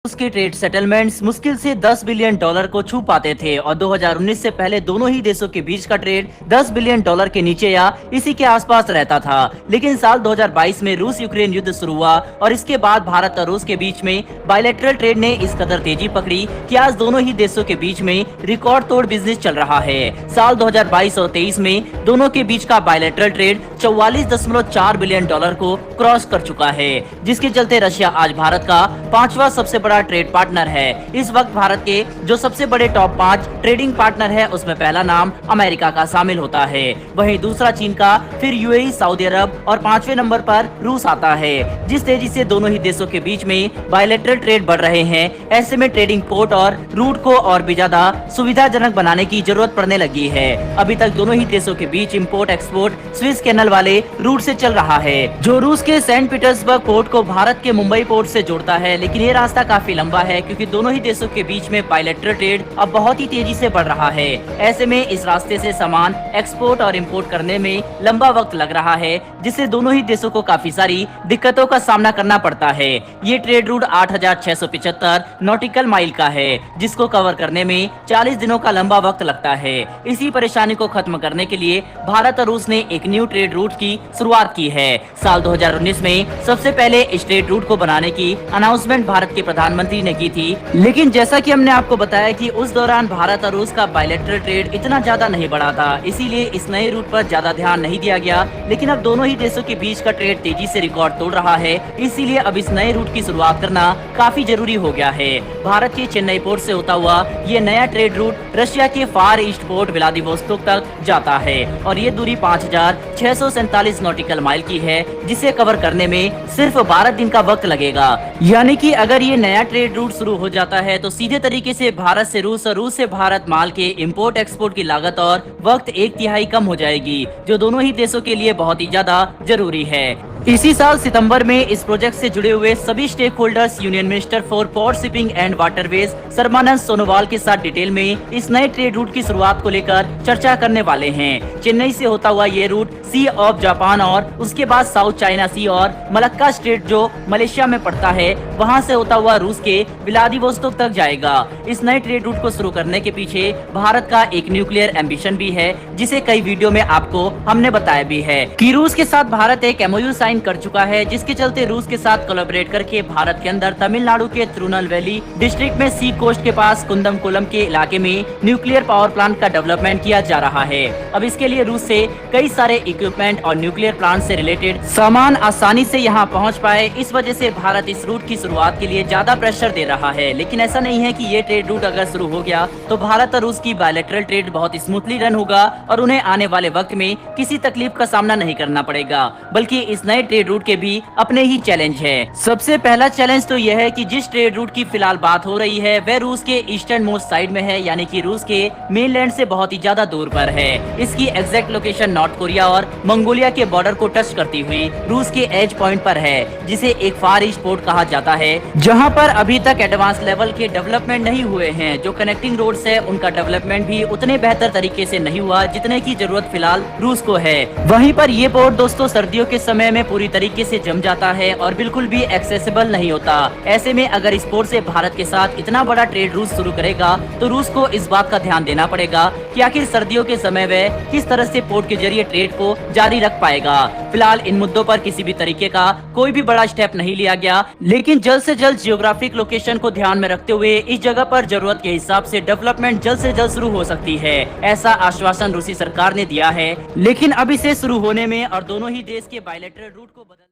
उसके trade settlements मुश्किल से 10 बिलियन डॉलर को छू पाते थे और 2019 से पहले दोनों ही देशों के बीच का ट्रेड 10 बिलियन डॉलर के नीचे या इसी के आसपास रहता था। लेकिन साल 2022 में रूस यूक्रेन युद्ध शुरू हुआ और इसके बाद भारत और रूस के बीच में बायलैटरल ट्रेड ने इस कदर तेजी पकड़ी कि आज दोनों ही देशों के बीच में रिकॉर्ड तोड़ बिजनेस चल रहा है। साल 2022 और 23 में दोनों के बीच का बायलैटरल ट्रेड 44.4 बिलियन डॉलर को क्रॉस कर चुका है, जिसके चलते रशिया आज भारत का 5वां सबसे बड़ा ट्रेड पार्टनर है। इस वक्त भारत के जो सबसे बड़े टॉप 5 ट्रेडिंग पार्टनर है उसमें पहला नाम अमेरिका का शामिल होता है, वहीं दूसरा चीन का, फिर यूएई, सऊदी अरब और 5वें नंबर पर रूस आता है। जिस तेजी से दोनों ही देशों के बीच में बायलैटरल ट्रेड बढ़ रहे हैं, ऐसे में ट्रेडिंग पोर्ट और रूट को और भी ज्यादा सुविधाजनक बनाने की जरूरत पड़ने लगी है। अभी तक दोनों ही देशों के बीच इम्पोर्ट एक्सपोर्ट स्विस कैनल वाले रूट से चल रहा है, जो रूस के सेंट पीटर्सबर्ग पोर्ट को भारत के मुंबई पोर्ट से जोड़ता है। लेकिन ये रास्ता काफी लंबा है क्योंकि दोनों ही देशों के बीच में बायलैटरल ट्रेड अब बहुत ही तेजी से बढ़ रहा है। ऐसे में इस रास्ते से सामान एक्सपोर्ट और इम्पोर्ट करने में लंबा वक्त लग रहा है, जिससे दोनों ही देशों को काफी सारी दिक्कतों का सामना करना पड़ता है। ये ट्रेड रूट 8,675 नॉटिकल माइल का है, जिसको कवर करने में 40 दिनों का लंबा वक्त लगता है। इसी परेशानी को खत्म करने के लिए भारत और रूस ने एक न्यू ट्रेड रूट की शुरुआत की है। साल 2019 में सबसे पहले इस ट्रेड रूट को बनाने की अनाउंसमेंट भारत के प्रधानमंत्री ने की थी। लेकिन जैसा कि हमने आपको बताया कि उस दौरान भारत और रूस का बायलैटरल ट्रेड इतना ज्यादा नहीं बढ़ा था, इसीलिए इस नए रूट पर ज्यादा ध्यान नहीं दिया गया। लेकिन अब दोनों ही देशों के बीच का ट्रेड तेजी से रिकॉर्ड तोड़ रहा है, इसीलिए अब इस नए रूट की शुरुआत करना काफी जरूरी हो गया है। भारत के चेन्नई पोर्ट से होता हुआ ये नया ट्रेड रूट रशिया के फार ईस्ट पोर्ट व्लादिवोस्तोक तक जाता है और ये दूरी 5,647 नॉटिकल माइल की है, जिसे कवर करने में सिर्फ 12 दिन का वक्त लगेगा। यानी कि अगर ये नया ट्रेड रूट शुरू हो जाता है तो सीधे तरीके से भारत से रूस और रूस से भारत माल के इंपोर्ट एक्सपोर्ट की लागत और वक्त 1/3 कम हो जाएगी, जो दोनों ही देशों के लिए बहुत ही ज्यादा जरूरी है। इसी साल सितंबर में इस प्रोजेक्ट से जुड़े हुए सभी stakeholders union minister for port shipping and waterways Sarbananda Sonowal के साथ डिटेल में इस नए ट्रेड रूट की शुरुआत को लेकर चर्चा करने वाले हैं। चेन्नई से होता हुआ ये रूट सी ऑफ जापान और उसके बाद साउथ चाइना सी और मलक्का स्ट्रेट जो मलेशिया में पड़ता है, वहां से होता हुआ रूस के व्लादिवोस्तोक तक जाएगा। इस नए ट्रेड रूट को शुरू करने के पीछे भारत का एक न्यूक्लियर एम्बिशन भी है, जिसे कई वीडियो में आपको हमने बताया भी है कि रूस के साथ भारत एक एमओयू साइन कर चुका है, जिसके चलते रूस के साथ कोलैबोरेट करके भारत के अंदर तमिलनाडु के तिरुनेलवेली डिस्ट्रिक्ट में सी कोस्ट के पास कुंदमकुलम के इलाके में न्यूक्लियर पावर प्लांट का डेवलपमेंट किया जा रहा है। अब इसके लिए रूस से कई सारे इक्विपमेंट और न्यूक्लियर प्लांट से रिलेटेड सामान आसानी से यहाँ पहुँच पाए, इस वजह से भारत इस रूट की शुरुआत के लिए ज्यादा प्रेशर दे रहा है। लेकिन ऐसा नहीं है कि ये ट्रेड रूट अगर शुरू हो गया तो भारत और रूस की बायलैटरल ट्रेड बहुत स्मूथली रन होगा और उन्हें आने वाले वक्त में किसी तकलीफ का सामना नहीं करना पड़ेगा, बल्कि इस नए ट्रेड रूट के भी अपने ही चैलेंज है। सबसे पहला चैलेंज तो यह है कि जिस ट्रेड रूट की फिलहाल बात हो रही है वह रूस के ईस्टर्न मोस्ट साइड में है, यानी कि रूस के मेनलैंड से बहुत ही ज्यादा दूर पर है। इसकी एग्जैक्ट लोकेशन नॉर्थ कोरिया और मंगोलिया के बॉर्डर को टच करती हुई रूस के एज पॉइंट पर है, जिसे एक फार ईस्ट पोर्ट कहा जाता है, जहां पर अभी तक एडवांस लेवल के डेवलपमेंट नहीं हुए हैं। जो कनेक्टिंग रोड्स है उनका डेवलपमेंट भी उतने बेहतर तरीके से नहीं हुआ जितने की जरूरत फिलहाल रूस को है। वहीं पर ये पोर्ट दोस्तों सर्दियों के समय में पूरी तरीके से जम जाता है और बिल्कुल भी एक्सेसिबल नहीं होता। ऐसे में अगर इस पोर्ट से भारत के साथ इतना बड़ा ट्रेड रूट शुरू करेगा तो रूस को इस बात का ध्यान देना पड़ेगा कि आखिर सर्दियों के समय वह किस तरह से पोर्ट के जरिए ट्रेड को जारी रख पाएगा। फिलहाल इन मुद्दों पर किसी भी तरीके का कोई भी बड़ा स्टेप नहीं लिया गया, लेकिन जल्द से जल्द जियोग्राफिक लोकेशन को ध्यान में रखते हुए इस जगह पर जरूरत के हिसाब से डेवलपमेंट जल्द से जल्द शुरू हो सकती है, ऐसा आश्वासन रूसी सरकार ने दिया है। लेकिन अब इसे शुरू होने में और दोनों ही देश के बायलैटरल रूट को बदल